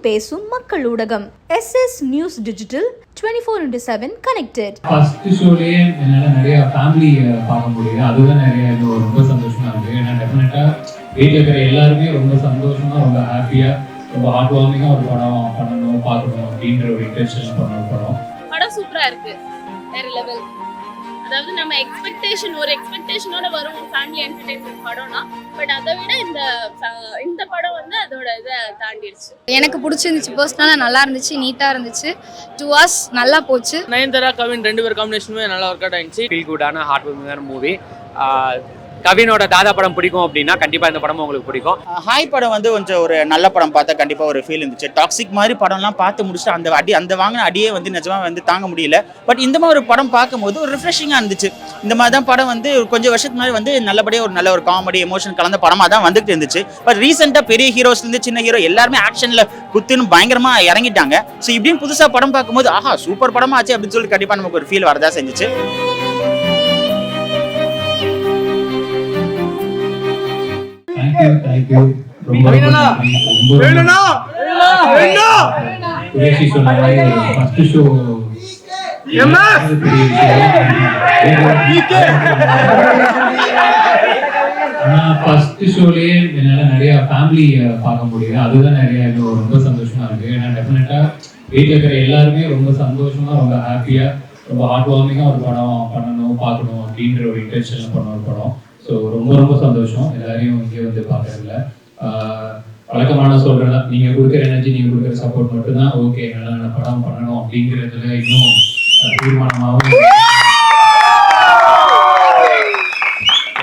பேசும் மக்கள் ஊடகம் SS News Digital 24/7 connected. First ஷோலயே என்னால நிறைய ஃபேமிலி பார்க்க முடியுது. அதுதான் நிறைய ரொம்ப சந்தோஷமா இருக்கு. ஏன்னா டெஃபினட்டா வீட்டில் இருக்கிற எல்லாருமே ரொம்ப சந்தோஷமா, ரொம்ப ஹாப்பியா, ரொம்ப ஹார்ட் வார்மிங்கா ஒரு படம் பண்ணணும், பார்க்கணும் அப்படின்ற ஒரு இன்டென்ஷன்ல பண்ண படம் சூப்பரா இருக்கு. வேற லெவல். அதாவது நம்ம ஒரு எக்ஸ்பெக்டேஷனோட வரும் ஃபேமிலி என்டர்டெயின்மெண்ட் படம்னா, பட் அதை விட இந்த படம் வந்து அதோட இதை தாண்டிடுச்சு. எனக்கு பிடிச்சிருந்துச்சு, பர்சனலாக நல்லா இருந்துச்சு, நீட்டாக இருந்துச்சு. 2 hours நல்லா போச்சு. நயன்தாரா கவின் 2 பேர் காம்பினேஷனுமே நல்லா ஒர்க் அவுட் ஆயிடுச்சு. ஃபீல் குட்டான ஹார்ட் வார்மிங்கான மூவி. கவினோட தாதா படம் பிடிக்கும் அப்படின்னா கண்டிப்பாக இந்த படம் உங்களுக்கு பிடிக்கும். ஹாய் படம் வந்து கொஞ்சம் ஒரு நல்ல படம் பார்த்தா கண்டிப்பாக ஒரு ஃபீல் இருந்துச்சு. டாக்ஸிக் மாதிரி படம்லாம் பார்த்து முடிச்சுட்டு அந்த வாங்கின அடியே வந்து நிஜமாக வந்து தாங்க முடியல. பட் இந்த மாதிரி ஒரு படம் பார்க்கும்போது ஒரு ரிஃப்ரெஷிங்காக இருந்துச்சு. இந்த மாதிரி தான் படம் வந்து கொஞ்சம் வருஷத்துக்கு முன்னாடி வந்து நல்லபடியாக ஒரு நல்ல ஒரு காமெடி எமோஷன் கலந்த படமாக தான் வந்துட்டு இருந்துச்சு. பட் ரீசெண்டாக பெரிய ஹீரோஸ்லேருந்து சின்ன ஹீரோ எல்லாருமே ஆக்ஷனில் குத்துன்னு பயங்கரமாக இறங்கிட்டாங்க. ஸோ இப்படின்னு புதுசாக படம் பார்க்கும்போது ஆஹா சூப்பர் படமாக ஆச்சு அப்படின்னு சொல்லி கண்டிப்பாக நமக்கு ஒரு ஃபீல் வரதா செஞ்சுச்சு. Thank you. ரொம்ப குரேஷி சொன்ன மாதிரி ஃபர்ஸ்ட் ஷோ ஃபர்ஸ்ட் ஷோலயே என்னால நிறைய ஃபேமிலி பார்க்க முடியுது. அதுதான் நிறைய ரொம்ப சந்தோஷமா இருக்கு. ஏன்னா டெஃபினட்டா வீட்டில் இருக்கிற எல்லாருமே ரொம்ப சந்தோஷமா, ரொம்ப ஹாப்பியா, ரொம்ப ஹார்ட் வார்மிங்கா ஒரு படம் பண்ணணும், பார்க்கணும் அப்படின்ற ஒரு இன்டென்ஷன்ல பண்ண ஒரு படம். ஸோ ரொம்ப சந்தோஷம் எல்லாரையும் இங்கே வந்து பார்க்கறதுல. வழக்கமான சொல்றதா, நீங்க கொடுக்குற எனர்ஜி, நீங்க கொடுக்குற சப்போர்ட் மட்டும்தான் ஓகே நல்ல படம் பண்ணணும் அப்படிங்கிறதுல இன்னும் தீர்மானமாகவும்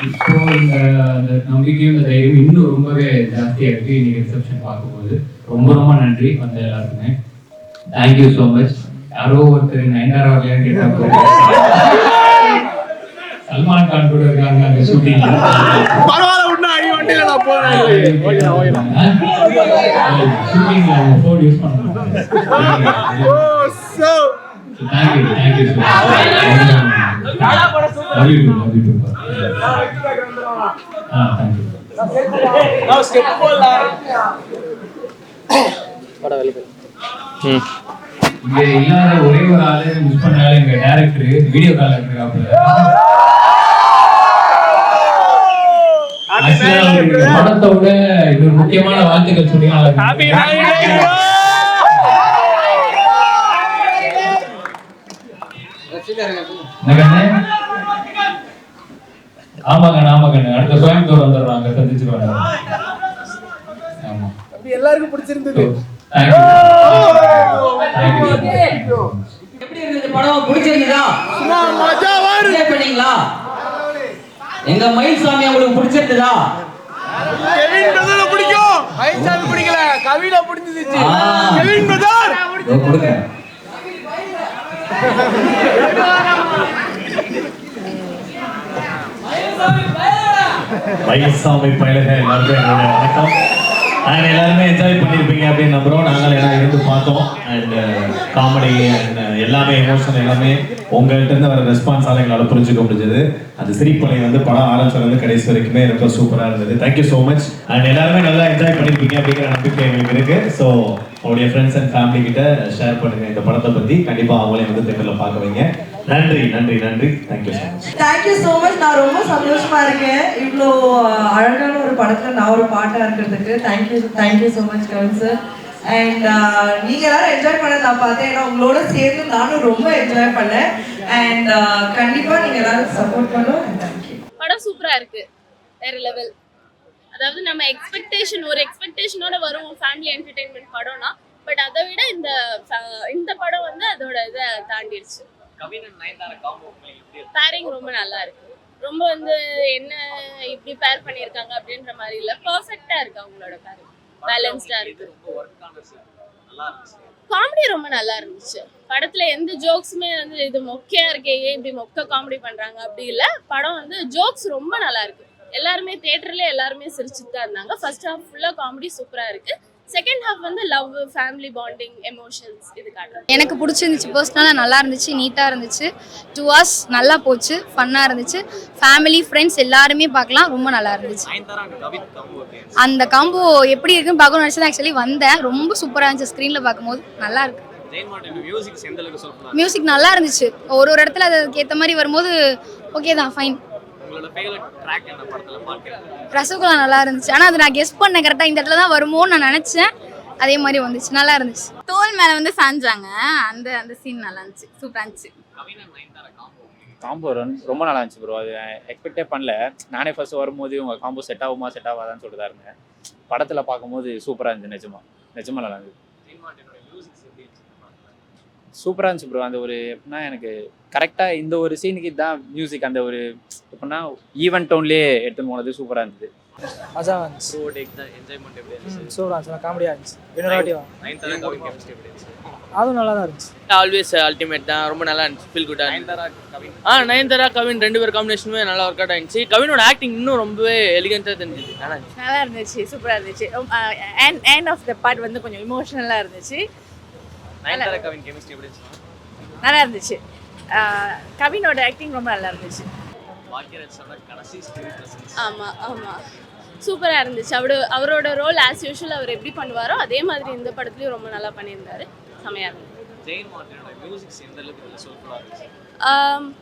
இப்போ அந்த நம்பிக்கையும் இந்த தைரியம் இன்னும் ரொம்பவே ஜாஸ்தியா இருக்கு. இன்னைக்கு ரிசப்ஷன் பார்க்கும்போது ரொம்ப நன்றி வந்த எல்லாருக்குமே. Thank you so much. யாரோ ஒருத்தர் நயன்தாரா வரலையான்னு கேட்டா சல்மான் கான் கூட இருக்காங்க அங்க ஷூட்டிங்ல. பரவாயில்ல உன்ன ஐ வண்டில நான் போறேன். ஷூட்டிங்ல ஃபோன் யூஸ் பண்றாங்க. Oh so thank you so much. நாளா பட super. love you too. thank you. நான் ஸ்டெப் போலாம். பட வெளிய. இங்க இல்லாத ஒரே ஒரு ஆளு மிஸ் பண்ணாலே எங்க டைரக்டர் வீடியோ கால்ல இருக்காப்ல. படத்தை விட இது ஒரு முக்கியமான வாழ்த்துக்கள் சொல்லிக்கலாம். ஆமாங்க அடுத்த கோயம்புத்தூர் வந்துடுறாங்க, சந்திச்சுருவாங்க. ஆமா எல்லாருக்கும் பிடிச்சிருந்தது. எப்படி இருந்தது படம்? பிடிச்சிருந்ததா? மஜாவா பண்ணீங்களா? எங்க மயில்சாமி உங்களுக்கு பிடிச்சிருந்ததா? கெவின் பிரதர் பிடிக்கும். மயில்சாமி பிடிக்கல, கவில பிடிச்சிருச்சு. கெவின் பிரதர் கொடுங்க. மயில்சாமி பயலக எல்லாருக்கும் என்னோட வணக்கம். அண்ட் எல்லாருமே என்ஜாய் பண்ணியிருப்பீங்க அப்படின்னு நம்புகிறோம். நாங்கள் எல்லாம் இருந்து பார்த்தோம். அண்ட் காமெடி அண்ட் எல்லாமே எமோஷன் எல்லாமே உங்கள்கிட்ட இருந்து வர ரெஸ்பான்ஸால் எங்களால் புரிஞ்சுக்க முடிஞ்சது. அந்த சிரிப்பலை வந்து படம் ஆரம்பிச்சிருந்து கடைசி வரைக்குமே ரொம்ப சூப்பராக இருந்தது. Thank you so much. அண்ட் எல்லாருமே நல்லா என்ஜாய் பண்ணியிருப்பீங்க அப்படிங்கிற நம்பிக்கை எங்களுக்கு இருக்குது. ஸோ உங்களுடைய ஃப்ரெண்ட்ஸ் அண்ட் ஃபேமிலி கிட்ட ஷேர் பண்ணுங்கள் இந்த படத்தை பற்றி. கண்டிப்பாக அவங்களே வந்து தேட்டரில் பார்க்க வைங்க. நன்றி. Thank you so much. Thank you so much. நான் ரொம்ப சந்தோஷமா இருக்கேன் இவ்வளோ அழகான ஒரு படத்தில் நான் ஒரு பாட்டாக இருக்கிறதுக்கு. Thank you so much Kavin sir. And நீங்கள் எல்லாரும் என்ஜாய் பண்ண நான் பார்த்தேன். ஏன்னா உங்களோட சேர்ந்து நானும் ரொம்ப என்ஜாய் பண்ணேன். அண்ட் கண்டிப்பாக நீங்கள் எல்லாரும் சப்போர்ட் பண்ணுவோம். தேங்க்யூ. படம் சூப்பராக இருக்கு. வேற லெவல். அதாவது நம்ம ஒரு எக்ஸ்பெக்டேஷனோட வரும் ஃபேமிலி என்டர்டெயின்மெண்ட் படம்னா, பட் அதை விட இந்த படம் வந்து அதோட இதை தாண்டிடுச்சு. பேரிங் ரொம்ப நல்லா இருக்கு. ரொம்ப வந்து என்ன இப்படி பேர் பண்ணியிருக்காங்க அப்படின்ற மாதிரி இல்லை, பர்ஃபெக்டா இருக்கு அவங்களோட பேரிங். பேலன்ஸ்டா இருக்கு. காமெடி ரொம்ப நல்லா இருந்துச்சு. படத்துல எந்த ஜோக்ஸுமே வந்து இது மொக்கையா இருக்கே இப்படி மொக்க காமெடி பண்றாங்க அப்படி இல்லை. படம் வந்து ஜோக்ஸ் ரொம்ப நல்லா இருக்கு. எல்லாருமே தியேட்டர்ல எல்லாருமே சிரிச்சுட்டு தான் இருந்தாங்க. ஃபர்ஸ்ட் ஹாஃப் ஃபுல்லா காமெடி சூப்பரா இருக்கு. செகண்ட் ஹாஃப் வந்து லவ், ஃபேமிலி பாண்டிங், எமோஷன்ஸ் இது காட்டுறது. எனக்கு பிடிச்சிருந்துச்சு, பர்சனலாக நல்லா இருந்துச்சு, நீட்டாக இருந்துச்சு. 2 hours நல்லா போச்சு, ஃபன்னாக இருந்துச்சு. ஃபேமிலி ஃப்ரெண்ட்ஸ் எல்லாருமே பார்க்கலாம், ரொம்ப நல்லா இருந்துச்சு. அந்த காம்போ எப்படி இருக்குன்னு பார்க்கணும்னு நினச்சி தான் ஆக்சுவலி வந்தேன். ரொம்ப சூப்பராக இருந்துச்சு, ஸ்க்ரீனில் பார்க்கும்போது நல்லா இருக்கு. மியூசிக் நல்லா இருந்துச்சு, ஒரு ஒரு இடத்துல அதுக்கு ஏற்ற மாதிரி வரும்போது ஓகே தான், ஃபைன். ரசகுல்லா நல்லா இருந்துச்சு, ஆனால் அது நான் கெஸ் பண்ணேன் கரெக்டாக இந்த இடத்துல தான் வருமோன்னு நான் நினச்சேன், அதே மாதிரி வந்துச்சு, நல்லா இருந்துச்சு. தோல் மேலே வந்து சாஞ்சாங்க, அந்த அந்த சீன் நல்லா இருந்துச்சு, சூப்பராக இருந்துச்சு. காம்போ ரொம்ப நல்லா இருந்துச்சு ப்ரோ. அது எக்ஸ்பெக்டே பண்ணல. நானே ஃபர்ஸ்ட் வரும்போது உங்கள் காம்போ செட் ஆகுமா செட் ஆகாதான்னு சொல்லிட்டு தான் இருந்தேன். படத்தில் பார்க்கும்போது சூப்பராக இருந்துச்சு, நிஜமா நல்லா இருந்துச்சு. சூப்பராக இருந்துச்சு ப்ரோ. அந்த ஒரு எப்படின்னா எனக்கு கரெக்டாக இந்த ஒரு சீனுக்கு தான் மியூசிக், அந்த ஒரு எப்படின்னா ஈவென்ட் டோன்லேயே எடுத்துன்னு போனது சூப்பராக இருந்தது. மஜா வந்துச்சு. சூப்பராக இருந்துச்சு, காமெடியாக இருந்துச்சு. அதுவும் நல்லா தான் இருந்துச்சு. ஆல்வேஸ் அல்டிமேட் தான், ரொம்ப நல்லா இருந்துச்சு, ஃபீல் குட்டா. நயன்தாரா கவின் 2 பேர் காம்பினேஷனுமே நல்லா ஒர்க் அவுட் ஆயிடுச்சு. கவினோட ஆக்டிங் இன்னும் ரொம்பவே எலிகென்ட்டாக தெரிஞ்சிச்சு, நல்லா இருந்துச்சு, சூப்பராக இருந்துச்சு. எண்ட் ஆஃப் த பார்ட் வந்து கொஞ்சம் இமோஷனலாக இருந்துச்சு. நயன்தாரா கவின் கெமிஸ்ட்ரி எப்படி இருந்துச்சு? நல்லா இருந்துச்சு. கவினோட ஆக்டிங் ரொம்ப நல்லா இருந்துச்சு. ஆமாம் ஆமாம், சூப்பராக இருந்துச்சு. அவரோட ரோல் ஆஸ் யூஷுவல் அவர் எப்படி பண்ணுவாரோ அதே மாதிரி இந்த படத்துலையும் ரொம்ப நல்லா பண்ணியிருந்தாரு, செமையாக இருந்துச்சு.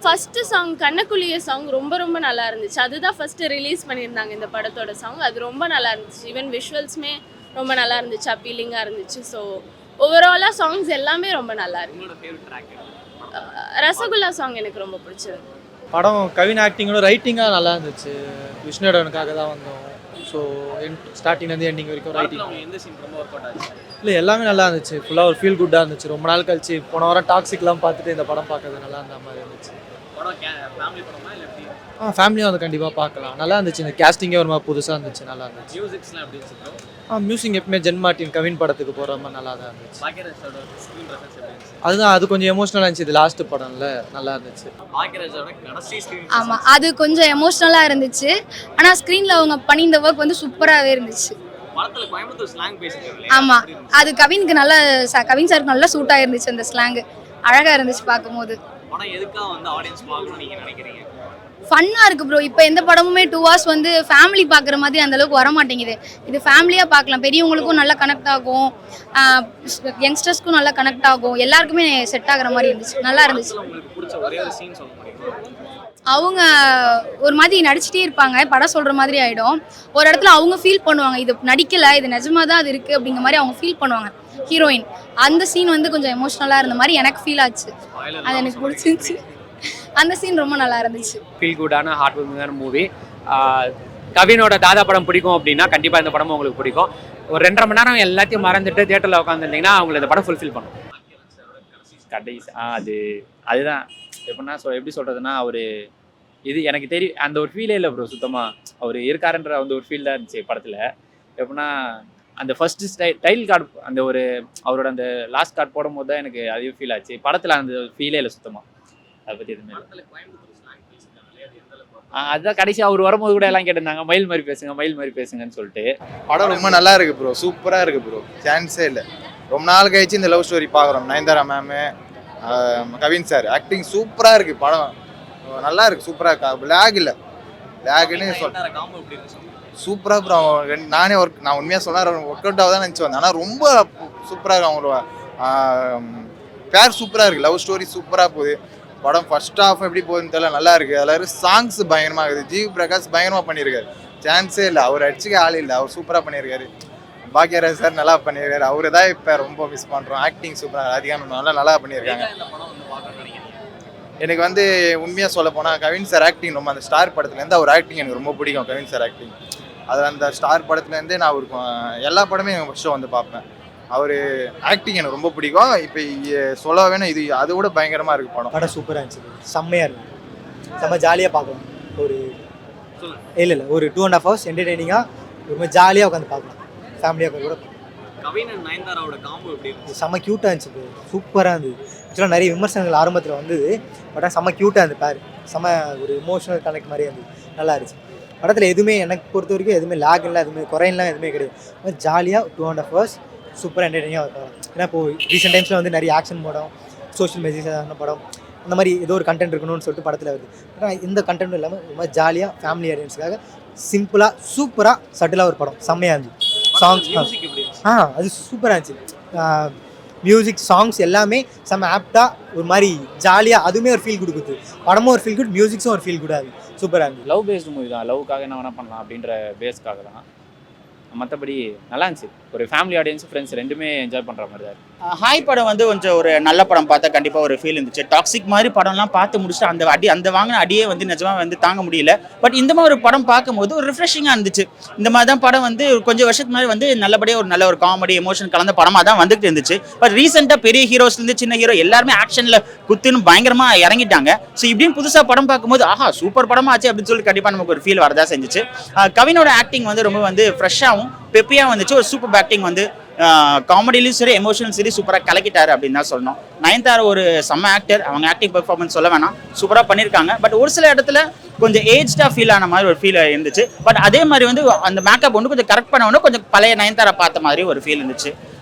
ஃபஸ்ட்டு சாங் கண்ணக்குழிய சாங் ரொம்ப ரொம்ப நல்லா இருந்துச்சு. அதுதான் ஃபஸ்ட்டு ரிலீஸ் பண்ணியிருந்தாங்க இந்த படத்தோட சாங். அது ரொம்ப நல்லா இருந்துச்சு. ஈவன் விஷுவல்ஸுமே ரொம்ப நல்லா இருந்துச்சு, அப்பீலிங்காக இருந்துச்சு. ஸோ ஓவராலாக சாங்ஸ் எல்லாமே ரொம்ப நல்லா இருக்கு. ரசகுல்லா சாங் எனக்கு ரொம்ப பிடிச்சது. படம் கவின் ஆக்டிங்கோட ரைட்டிங்காக நல்லா இருந்துச்சு. விஷ்ணுடனுக்காக தான் வந்தோம். ஸோ ஸ்டார்டிங்லேருந்து எண்டிங் வரைக்கும் ரைட்டிங் இல்லை எல்லாமே நல்லா இருந்துச்சு. ஃபுல்லாக ஒரு ஃபீல் குட்டாக இருந்துச்சு. ரொம்ப நாள் கழிச்சு போன வாரம் டாக்ஸிக்லாம் பார்த்துட்டு இந்த படம் பார்க்கறது நல்லா இருந்த மாதிரி இருந்துச்சு. ஃபேமிலியும் வந்து கண்டிப்பாக பார்க்கலாம், நல்லா இருந்துச்சு. இந்த கேஸ்டிங்கே ஒரு மாதிரி புதுசாக இருந்துச்சு, நல்லா இருந்துச்சு. மியூசிக் எப்பவுமே ஜென் மார்ட்டின் கவின் படத்துக்கு போகிற மாதிரி நல்லா தான் இருந்துச்சு. அதுதான், அது கொஞ்சம் எமோஷனலாக இருந்துச்சு. இது லாஸ்ட் படம்ல நல்லா இருந்துச்சு. ஆமாம், அது கொஞ்சம் எமோஷ்னலாக இருந்துச்சு, ஆனால் ஸ்க்ரீனில் அவங்க பண்ணியிருந்த ஒர்க் வந்து சூப்பராகவே இருந்துச்சு. ஆமாம், அது கவினுக்கு நல்ல கவின் சாருக்கு நல்லா சூட்டாக இருந்துச்சு. அந்த ஸ்லாங்கு அழகாக இருந்துச்சு பார்க்கும்போது. ஃபன்னாக இருக்குது ப்ரோ. இப்போ எந்த படமுமே 2 hours வந்து ஃபேமிலி பார்க்குற மாதிரி அந்த அளவுக்கு வர மாட்டேங்குது. இது ஃபேமிலியாக பார்க்கலாம், பெரியவங்களுக்கும் நல்லா கனெக்ட் ஆகும், யங்ஸ்டர்ஸ்க்கும் நல்லா கனெக்ட் ஆகும், எல்லாருக்குமே செட் ஆகிற மாதிரி இருந்துச்சு, நல்லா இருந்துச்சு. அவங்க ஒரு மாதிரி நடிச்சிட்டே இருப்பாங்க, படம் சொல்கிற மாதிரி ஆகிடும். ஒரு இடத்துல அவங்க ஃபீல் பண்ணுவாங்க, இது நடிக்கலை, இது நிஜமாக தான் அது இருக்குது அப்படிங்கிற மாதிரி அவங்க ஃபீல் பண்ணுவாங்க, ஹீரோயின். அந்த சீன் வந்து கொஞ்சம் எமோஷ்னலாக இருந்த மாதிரி எனக்கு ஃபீல் ஆச்சு. அது எனக்கு பிடிச்சிருந்துச்சு. அந்த சீன் ரொம்ப நல்லா இருந்துச்சு. ஃபீல் குட்டான ஹார்ட் வார்மிங்கான மூவி. கவினோட தாதா படம் பிடிக்கும் அப்படின்னா கண்டிப்பாக இந்த படமும் உங்களுக்கு பிடிக்கும். ஒரு 2.5 மணி நேரம் எல்லாத்தையும் மறந்துட்டு தியேட்டரில் உட்காந்துருந்தீங்கன்னா அவங்களுக்கு இந்த படம் ஃபுல்ஃபில் பண்ணும். கடைசி அதுதான் எப்படின்னா எப்படி சொல்கிறதுனா, அவர் இது எனக்கு தெரியும் அந்த ஒரு ஃபீலே இல்லை ப்ரோ. சுத்தமாக அவர் இருக்காருன்ற அந்த ஒரு ஃபீல் தான் இருந்துச்சு படத்தில். எப்படின்னா அந்த ஃபர்ஸ்ட் டைட்டில் கார்டு, அந்த ஒரு அவரோட அந்த லாஸ்ட் கார்டு போடும் போது தான் எனக்கு அதையும் ஃபீல் ஆச்சு. படத்தில் அந்த ஃபீலே இல்லை சுத்தமாக. அதை பற்றி எதுவுமே அதுதான் கடைசி அவர் வரும்போது கூட எல்லாம் கேட்டிருந்தாங்க, மயில் மாதிரி பேசுங்க, மயில் மாதிரி பேசுங்கன்னு சொல்லிட்டு. படம் ரொம்ப நல்லா இருக்கு ப்ரோ, சூப்பராக இருக்கு ப்ரோ, சான்ஸே இல்லை. ரொம்ப நாள் கழிச்சு இந்த லவ் ஸ்டோரி பார்க்குறோம். Nayanthara ma'am, Kavin sir acting சூப்பராக இருக்கு. படம் நல்லா இருக்கு, சூப்பராக இருக்கா, லேக் இல்லை. லேக்னு சூப்பராக ப்ரோ. நான் உண்மையாக சொன்னேன், ஒர்க் அவுட் ஆகுதான் நினச்சி வந்தேன், ஆனால் ரொம்ப சூப்பராக இருக்கு. அவங்களோட பேர் சூப்பராக இருக்குது, லவ் ஸ்டோரி சூப்பராக போகுது. படம் ஃபர்ஸ்ட் ஹாஃப் எப்படி போகுதுன்னு தெரியல, நல்லா இருக்குது. அதில் இருக்க சாங்ஸ் பயங்கரமாக இருக்குது. ஜிவி பிரகாஷ் பயங்கரமாக பண்ணியிருக்காரு, சான்ஸே இல்லை. அவர் அடிச்சுக்க ஆள் இல்லை, அவர் சூப்பராக பண்ணியிருக்காரு. பாக்யராஜ் சார் நல்லா பண்ணியிருக்காரு. அவரு தான் இப்போ ரொம்ப மிஸ் பண்ணுறோம். ஆக்டிங் சூப்பராக அதிகமாக நல்லா பண்ணியிருக்காங்க. எனக்கு வந்து உண்மையாக சொல்ல போனால் கவின் சார் ஆக்டிங் ரொம்ப, அந்த ஸ்டார் படத்துலேருந்து அவர் ஆக்டிங் எனக்கு ரொம்ப பிடிக்கும். கவின் சார் ஆக்டிங் அதில் அந்த ஸ்டார் படத்துலேருந்து நான் அவருக்கு எல்லா படமே எனக்கு ஃபஸ்ட்டு வந்து பார்ப்பேன். அவர் ஆக்டிங் எனக்கு ரொம்ப பிடிக்கும். இப்போ சொல்ல வேணும், இது அதை விட பயங்கரமாக இருக்குது படம். படம் சூப்பராக இருந்துச்சு, செம்மையாக இருக்குது, செம்ம ஜாலியாக பார்க்கலாம். ஒரு இல்லை ஒரு 2.5 hours என்டர்டெய்னிங்காக ரொம்ப ஜாலியாக உட்காந்து பார்க்கலாம், ஃபேமிலியாக கூட. செம்ம க்யூட்டாக இருந்துச்சு, சூப்பராக இருந்தது. ஆக்சுவலாக நிறைய விமர்சனங்கள் ஆரம்பத்தில் வந்தது, பட் செம்ம க்யூட்டாக இருந்தது. பேர் செம்ம ஒரு எமோஷனல் கனெக்ட் மாதிரியே இருந்தது, நல்லா இருந்துச்சு. படத்தில் எதுவுமே எனக்கு பொறுத்த வரைக்கும் எதுவுமே லேக் இல்லை, எதுவுமே குறையெல்லாம் எதுவுமே கிடையாது. ஜாலியாக 2.5 hours சூப்பராக என்டர்டெய்னிங்காக இருக்கும். ஏன்னா இப்போது ரீசெண்ட் டைம்ஸில் வந்து நிறைய ஆக்ஷன் படம், சோஷியல் மெசேஜான படம், அந்த மாதிரி ஏதோ ஒரு கண்டென்ட் இருக்கணும்னு சொல்லிட்டு படத்தில் வருது. ஆனால் இந்த கண்டென்ட்டும் இல்லாமல் ரொம்ப ஜாலியாக ஃபேமிலி ஆடியன்ஸுக்காக சிம்பிளாக சூப்பராக சட்டிலாக ஒரு படம், செம்மையாக இருந்துச்சு. சாங்ஸ் அது சூப்பராக இருந்துச்சு. மியூசிக், சாங்ஸ் எல்லாமே செம்ம ஆப்டாக ஒரு மாதிரி ஜாலியாக, அதுவுமே ஒரு ஃபீல் கொடுக்குது. படமும் ஒரு ஃபீல் குட், மியூசிக்ஸும் ஒரு ஃபீல் குடாது, சூப்பராக இருந்துச்சு. லவ் பேஸ்டு மூவி தான், லவ்க்காக என்ன வேணால் பண்ணலாம் அப்படின்ற பேஸ்க்காக தான். மற்றபடி நல்லா இருந்துச்சு. ஒரு ஃபேமிலி ஆடியன்ஸ், ஃப்ரெண்ட்ஸ் ரெண்டுமே என்ஜாய் பண்ணுற மாதிரி தான். ஹாய் படம் வந்து கொஞ்சம் ஒரு நல்ல படம் பார்த்தா கண்டிப்பாக ஒரு ஃபீல் இருந்துச்சு. டாக்ஸிக் மாதிரி படம்லாம் பார்த்து முடிச்சுட்டு அந்த வாங்கின அடியே வந்து நிஜமாக வந்து தாங்க முடியல. பட் இந்த மாதிரி ஒரு படம் பார்க்கும்போது ஒரு ரிஃப்ரெஷிங்காக இருந்துச்சு. இந்த மாதிரி தான் படம் வந்து கொஞ்சம் வருஷத்துக்கு முன்னாடி வந்து நல்லபடியாக ஒரு நல்ல ஒரு காமெடி எமோஷன் கலந்த படமாக தான் வந்துட்டு இருந்துச்சு. பட் ரீசெண்டாக பெரிய ஹீரோஸ்லேருந்து சின்ன ஹீரோ எல்லாருமே ஆக்ஷனில் குத்துன்னு பயங்கரமாக இறங்கிட்டாங்க. ஸோ இப்படின்னு புதுசாக படம் பார்க்கும்போது ஆஹா சூப்பர் படமாக ஆச்சு அப்படின்னு சொல்லி கண்டிப்பாக நமக்கு ஒரு ஃபீல் வரதா செஞ்சிச்சு. கவினோட ஆக்டிங் வந்து ரொம்ப வந்து ஃப்ரெஷ்ஷாகவும் பெப்பியாக வந்துச்சு. ஒரு சூப்பர் ஆக்டிங் வந்து காமெடியிலும் சரி எமோஷனலும் சரி சூப்பராக கலக்கிட்டாரு அப்படின்னு தான் சொல்லணும். நயன்தாரா ஒரு செம்ம ஆக்டர், அவங்க ஆக்டிங் பெர்ஃபார்மன்ஸ் சொல்ல வேணாம், சூப்பராக பண்ணியிருக்காங்க. பட் ஒரு சில இடத்துல கொஞ்சம் ஏஜ்டாக ஃபீல் ஆன மாதிரி ஒரு ஃபீல் இருந்துச்சு. பட் அதே மாதிரி வந்து அந்த மேக்கப் ஒன்று கொஞ்சம் கரெக்ட் பண்ண கொஞ்சம் பழைய நயன்தாரா பார்த்த மாதிரி ஒரு ஃபீல் இருந்துச்சு.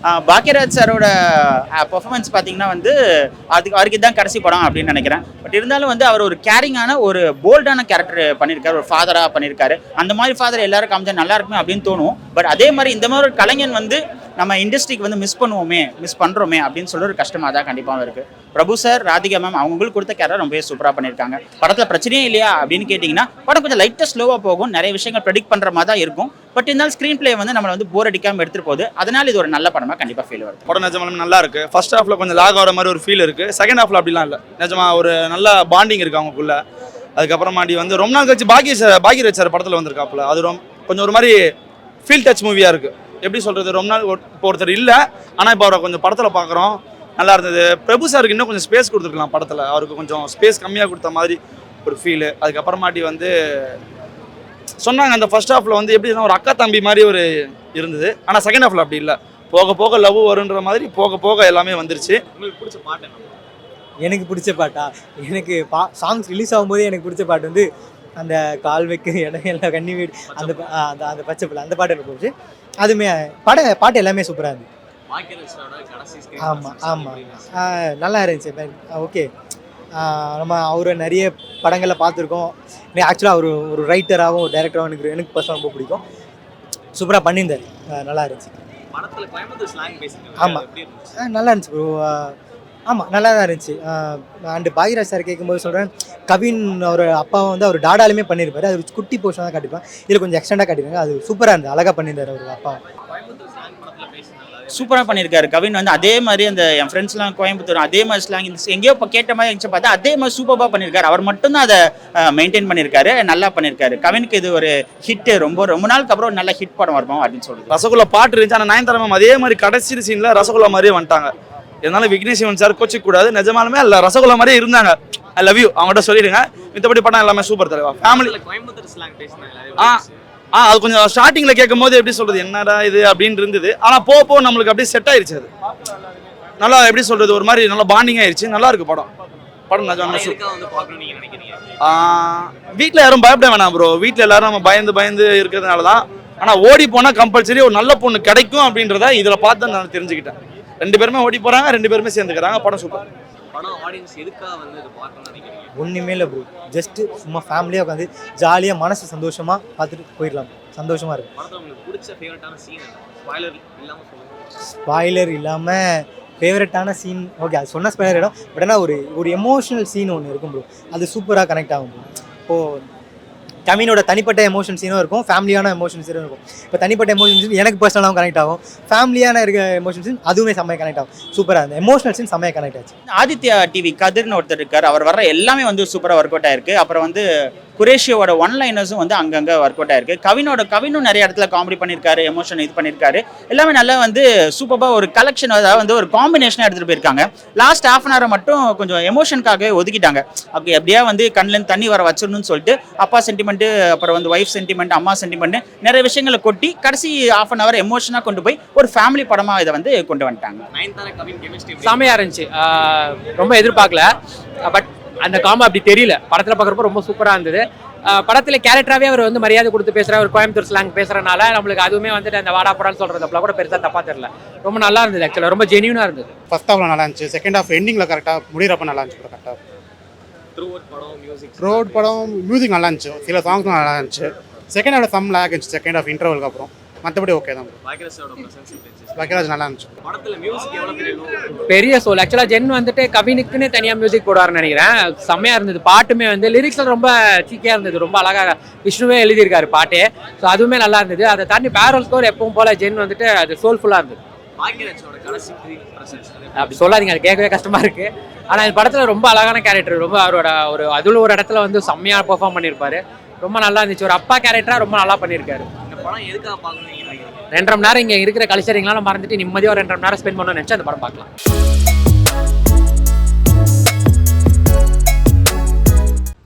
பாக்யராஜ் சாரோட பெர்ஃபார்மன்ஸ் பார்த்தீங்கன்னா வந்து அவருக்கு தான் கடைசி படம் அப்படின்னு நினைக்கிறேன். பட் இருந்தாலும் வந்து அவர் ஒரு கேரிங்கான ஒரு போல்டான கேரக்டர் பண்ணியிருக்காரு, ஒரு ஃபாதராக பண்ணியிருக்காரு. அந்த மாதிரி ஃபாதர் எல்லாரும் காமிச்சா நல்லா இருக்குமே அப்படின்னு தோணும். பட் அதே மாதிரி இந்த மாதிரி ஒரு கலைஞன் வந்து நம்ம இண்டஸ்ட்ரிக்கு வந்து மிஸ் பண்ணுறோமே அப்படின்னு சொல்ல ஒரு கஷ்டமாக தான் கண்டிப்பாக இருக்குது. பிரபு சார், ராதிகா மேம் அவங்களுக்கு கொடுத்த கேரக்டர் ரொம்பவே சூப்பராக பண்ணியிருக்காங்க. படத்தில் பிரச்சனையே இல்லையா அப்படின்னு கேட்டிங்கன்னா படம் கொஞ்சம் லைட்டாக ஸ்லோவாக போகும், நிறைய விஷயங்கள் ப்ரெடிக்ட் பண்ணுற மாதிரி தான் இருக்கும். பட் இருந்தாலும் ஸ்க்ரீன் பிளே வந்து நம்மளை வந்து போர் அடிக்காமல் எடுத்துகிட்டு போகுது. அதனால் இது ஒரு நல்ல படமாக கண்டிப்பாக ஃபீல் வருது. படம் நிஜமாலுமே நல்லா இருக்குது. ஃபர்ஸ்ட் ஹாஃபில் கொஞ்சம் லாக் ஆகிற மாதிரி ஒரு ஃபீல் இருக்குது. செகண்ட் ஹாஃபில் அப்படிலாம் இல்லை, நிஜமாக ஒரு நல்ல பாண்டிங் இருக்குது அவங்களுக்குள்ள. அதுக்கப்புறமாட்டி வந்து ரொம்ப நாள் கழிச்சு பாக்யராஜ் சார் படத்தில் வந்திருக்காப்புல, அது கொஞ்சம் ஒரு மாதிரி ஃபீல் டச் மூவியாக இருக்குது. எப்படி சொல்கிறது, ரொம்ப நாள் இப்போ ஒருத்தர் இல்லை, ஆனால் இப்போ அவரை கொஞ்சம் படத்தில் பார்க்குறோம், நல்லா இருந்தது. பிரபு சாருக்கு இன்னும் கொஞ்சம் ஸ்பேஸ் கொடுத்துருக்கலாம் படத்தில், அவருக்கு கொஞ்சம் ஸ்பேஸ் கம்மியாக கொடுத்த மாதிரி ஒரு ஃபீலு. அதுக்கப்புறமாட்டி வந்து சொன்னாங்க அந்த ஃபர்ஸ்ட் ஹாஃபில் வந்து எப்படின்னா ஒரு அக்கா தம்பி மாதிரி ஒரு இருந்தது. ஆனால் செகண்ட் ஹாஃபில் அப்படி இல்லை, போக போக லவ் வருன்ற மாதிரி போக போக எல்லாமே வந்துருச்சு. உங்களுக்கு பிடிச்ச பாட்டு என்ன? எனக்கு பிடிச்ச பாட்டா, எனக்கு சாங்ஸ் ரிலீஸ் ஆகும்போது எனக்கு பிடிச்ச பாட்டு வந்து அந்த கால் வைக்க இடம் எல்லாம் கண்ணி வீடு, அந்த அந்த பச்சை பிள்ளை, அந்த பாட்டு எனக்கு பிடிச்சி. அதுவுமே பாட்டு எல்லாமே சூப்பராக இருந்துச்சு. ஆமாம் நல்லா இருந்துச்சு. ஓகே, நம்ம அவரை நிறைய படங்களில் பார்த்துருக்கோம். ஆக்சுவலாக அவர் ஒரு ரைட்டராகவும் ஒரு டைரக்டராகவும் எனக்கு பர்சனலாக ரொம்ப பிடிக்கும். சூப்பராக பண்ணியிருந்தார், நல்லா இருந்துச்சு. ஆமாம் நல்லா இருந்துச்சு ப்ரோ. ஆமாம் நல்லா தான் இருந்துச்சு. அண்டு பாக்யராஜ் சார் கேட்கும்போது சொல்கிறேன், கவின் அவர் அப்பாவை வந்து அவர் டாடாலுமே பண்ணியிருப்பாரு, அது ஒரு குட்டி போர்ஷன் தான் காட்டியிருப்பாங்க, இதில் கொஞ்சம் எக்ஸ்டெண்டாக காட்டியிருக்காங்க. அது சூப்பராக இருந்தது, அழகாக பண்ணியிருந்தார் அவர் அப்பா. சூப்பராக பண்ணியிருக்காரு கவின் வந்து. அதே மாதிரி அந்த என் ஃப்ரெண்ட்ஸ்லாம் கோயம்புத்தூர் அதே மாதிரி ஸ்லாங் எங்கேயோ இப்போ கேட்ட மாதிரி இருந்துச்சு பார்த்தா அதே மாதிரி சூப்பராக பண்ணியிருக்காரு. அவர் மட்டும்தான் அதை மெயின்டைன் பண்ணியிருக்காரு, நல்லா பண்ணியிருக்காரு. கவினுக்கு இது ஒரு ஹிட்டு, ரொம்ப நாளுக்கு அப்புறம் ஒரு நல்ல ஹிட் படம் வரணும் அப்படின்னு சொல்லுது. ரசகுல்லா பாட்டு இருந்துச்சு, ஆனால் நயன்தாரா மேம் அதே மாதிரி கடைசி சீனில் ரசகுல்லா மாதிரியே வந்துட்டாங்க. இதனால விக்னேஷ் சிவன் சார் கோச்சிக்க கூடாது, நிஜமாலுமே இல்லை ரசகுல்லா மாதிரியே இருந்தாங்க. ஐ லவ் யூ அவங்ககிட்ட சொல்லிடுங்க. மித்தபடி படம் எல்லாமே சூப்பர் தலைவா. ஃபேமிலி அது கொஞ்சம் ஸ்டார்டிங்கில் கேட்கும் போது எப்படி சொல்கிறது, என்னடா இது அப்படின்னு இருந்தது. ஆனால் போக நம்மளுக்கு அப்படியே செட் ஆயிடுச்சு. அது நல்லா எப்படி சொல்கிறது, ஒரு மாதிரி நல்லா பாண்டிங் ஆயிடுச்சு. நல்லா இருக்கு படம். நிஜமாக வீட்டில் யாரும் பயப்பட வேணாம் ப்ரோ. வீட்டில் எல்லாரும் நம்ம பயந்து இருக்கிறதுனால தான். ஆனால் ஓடி போனால் கம்பல்சரி ஒரு நல்ல பொண்ணு கிடைக்கும் அப்படின்றத இதில் பார்த்து நான் தெரிஞ்சுக்கிட்டேன். 2 பேருமே ஓடி போகிறாங்க, 2 பேருமே சேர்ந்துக்கிறாங்க. படம் சூப்பர். ஒன்றுமே இல்லை ப்ரோ, ஜஸ்ட்டு சும்மா ஃபேமிலியாக உட்காந்து ஜாலியாக மனசு சந்தோஷமாக பார்த்துட்டு போயிடலாம். சந்தோஷமாக இருக்கும். ஸ்பாய்லர் இல்லாமல் ஃபேவரட்டான சீன் ஓகே, அது சொன்ன ஸ்பாய்லர் இடம். பட் ஆனால் ஒரு எமோஷனல் சீன் ஒன்று இருக்கும் ப்ரோ, அது சூப்பராக கனெக்ட் ஆகும் ப்ரோ. இப்போது கவினோட தனிப்பட்ட எமோஷன் சீனும் இருக்கும், ஃபேமிலியான எமோஷன் சீனும் இருக்கும். இப்போ தனிப்பட்ட எமோஷன் சீன் எனக்கு பர்சனலாகவும் கனெக்ட் ஆகும், ஃபேமிலியான இருக்க எமோஷன் சீன் அதுவுமே செம்மையாக கனெக்ட் ஆகும். சூப்பராக இருந்தது, எமோஷனல் சீன் செம்மையாக கனெக்ட் ஆச்சு. ஆதித்யா டிவி கதிர்னு ஒருத்தர் இருக்கார், அவர் வர்ற எல்லாமே வந்து சூப்பராக ஒர்க் அவுட் ஆயிருக்கு. அப்புறம் வந்து குரேஷியோட ஒன்லைனர்ஸும் வந்து அங்கங்கே ஒர்க் அவுட் ஆயிருக்கு. கவினும் நிறைய இடத்துல காமெடி பண்ணியிருக்காரு, எமோஷன் இது பண்ணியிருக்காரு. எல்லாமே நல்லா வந்து சூப்பராக ஒரு கலெக்ஷன், அதாவது வந்து ஒரு காம்பினேஷனாக எடுத்துகிட்டு போயிருக்காங்க. லாஸ்ட் ½ hour மட்டும் கொஞ்சம் எமோஷனுக்காகவே ஒதுக்கிட்டாங்க. அப்படி எப்படியா வந்து கண்ணிலேருந்து தண்ணி வர வச்சிடணும்னு சொல்லிட்டு அப்பா சென்டிமெண்ட்டு, அப்புறம் வந்து ஒய்ஃப் சென்டிமெண்ட், அம்மா சென்டிமெண்ட் நிறைய விஷயங்களை கொட்டி கடைசி ½ hour எமோஷனாக கொண்டு போய் ஒரு ஃபேமிலி படமாக இதை வந்து கொண்டு வந்துட்டாங்க. செமையாக இருந்துச்சு, ரொம்ப எதிர்பார்க்கல. பட் அந்த காம்போ அப்படி தெரியல, படத்தில் பார்க்குறப்ப ரொம்ப சூப்பராக இருந்தது. படத்தில் கேரக்டராகவே அவர் வந்து மரியாதை கொடுத்து பேசுகிறார், ஒரு கோயம்புத்தூர் ஸ்லாங் பேசுகிறனால நம்மளுக்கு அதுவுமே வந்துட்டு அந்த வாடா படம்னு சொல்கிறதுல கூட பெருசாக தப்பாக தெரியல. ரொம்ப நல்லா இருந்தது, ஆக்சுவலாக ரொம்ப ஜென்யூனாக இருந்தது. ஃபர்ஸ்ட் ஹாஃப்ல நல்லா இருந்துச்சு, செகண்ட் ஹாஃப் எண்டிங்கில் கரெக்டாக முடிகிறப்ப நல்லா இருந்துச்சு கரெக்டாக. த்ரூஅவுட் படம் மியூசிக் நல்லா இருந்துச்சு, சில சாங்ஸ் நல்லா இருந்துச்சு. செகண்ட் ஹாஃப் சம் லேக் இருந்துச்சு செகண்ட் ஹாஃப் இன்டர்வலுக்கு அப்புறம். மற்றபடி ஓகே தான். பாக்யராஜ் நல்லா இருந்துச்சு. பெரிய சோல். ஆக்சுவலாக ஜென் வந்துட்டு கவினுக்குன்னு தனியாக மியூசிக் போடுவார்னு நினைக்கிறேன். செம்மையாக இருந்தது. பாட்டுமே வந்து லிரிக்ஸில் ரொம்ப சீக்கியாக இருந்தது, ரொம்ப அழகாக விஷ்ணுவே எழுதியிருக்காரு பாட்டே. ஸோ அதுவுமே நல்லா இருந்தது. அதை தாண்டி பேரல் ஸ்கோர் எப்பவும் போல் ஜென் வந்துட்டு அது சோல்ஃபுல்லாக இருந்தது. அப்படி சொல்லாதீங்க, அது கேட்கவே கஷ்டமாக இருக்குது. ஆனால் இந்த படத்தில் ரொம்ப அழகான கேரக்டர், ரொம்ப அவரோட ஒரு அதில் ஒரு இடத்துல வந்து செம்மையாக பெர்ஃபார்ம் பண்ணியிருப்பாரு. ரொம்ப நல்லா இருந்துச்சு. ஒரு அப்பா கேரக்டராக ரொம்ப நல்லா பண்ணியிருக்காரு. 2.5 மணி நேரம் இங்கே இருக்கிற கல்ச்சரிங்லாம் மறந்துட்டு நிம்மதியாக ஒரு 2.5 மணி நேரம் ஸ்பெண்ட் பண்ணணும்னு நினச்சி அந்த படம் பார்க்கலாம்.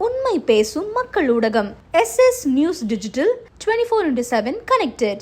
உண்மை பேசும் மக்கள் ஊடகம் SS News Digital 24/7 connected.